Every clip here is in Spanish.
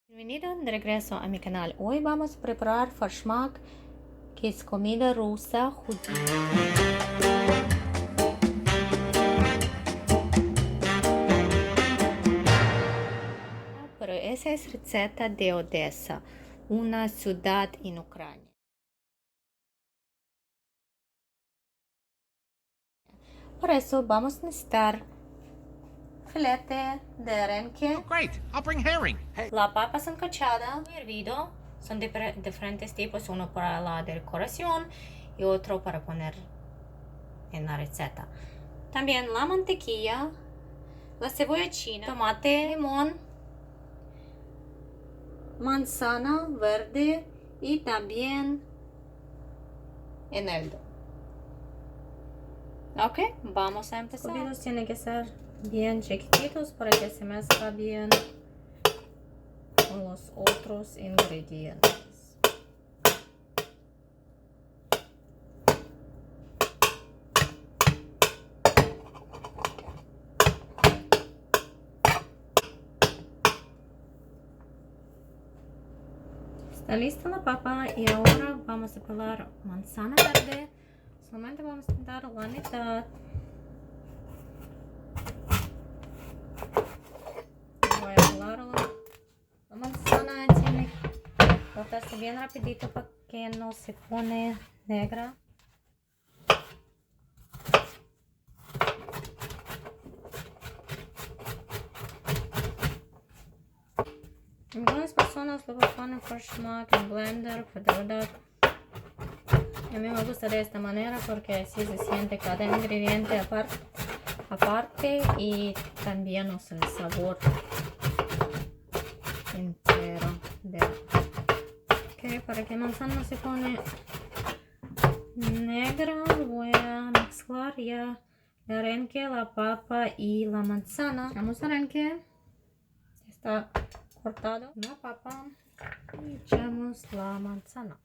Bienvenido de regreso a mi canal. Hoy vamos a preparar farshmak, que es comida rusa judía. Pero esa es receta de Odessa, una ciudad en Ucrania. Por eso vamos a necesitar filete de arenque. Oh, great. I'll bring herring. La papa sancochada, hervido. Son diferentes tipos, uno para la decoración y otro para poner en la receta. También la mantequilla, la cebolla china, tomate, limón, manzana verde y también eneldo. Ok, vamos a empezar. Los cubos tienen que ser bien chiquititos para que se mezcla bien con los otros ingredientes. Está lista la papa y ahora vamos a pelar manzana verde. Solamente vamos a dar la mitad. Voy a pelar la manzana. Tiene que cortarse bien rapidito para que no se pone negra. Algunas personas lo ponen farshmak en blender, pero de verdad a mí me gusta de esta manera porque así se siente cada ingrediente aparte y también el sabor entero. Ok, para que la manzana no se pone negra, voy a mezclar ya el arenque, la papa y la manzana. Echamos arenque, está cortado la papa y echamos la manzana.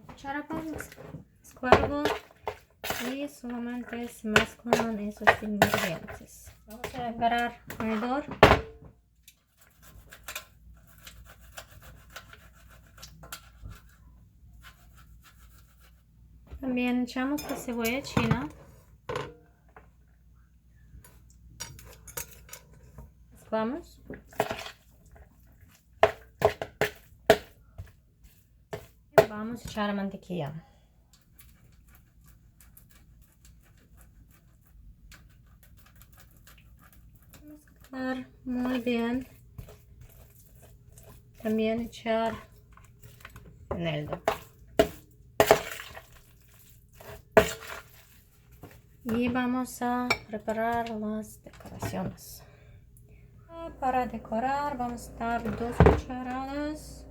Cuchara para mezclarlo y solamente se mezclan esos ingredientes. Vamos a agarrar alrededor. También echamos la cebolla china. Mezclamos. Y vamos a echar la mantequilla. Mezclar muy bien. También echar eneldo. Y vamos a preparar las decoraciones. Para decorar vamos a dar 2 cucharadas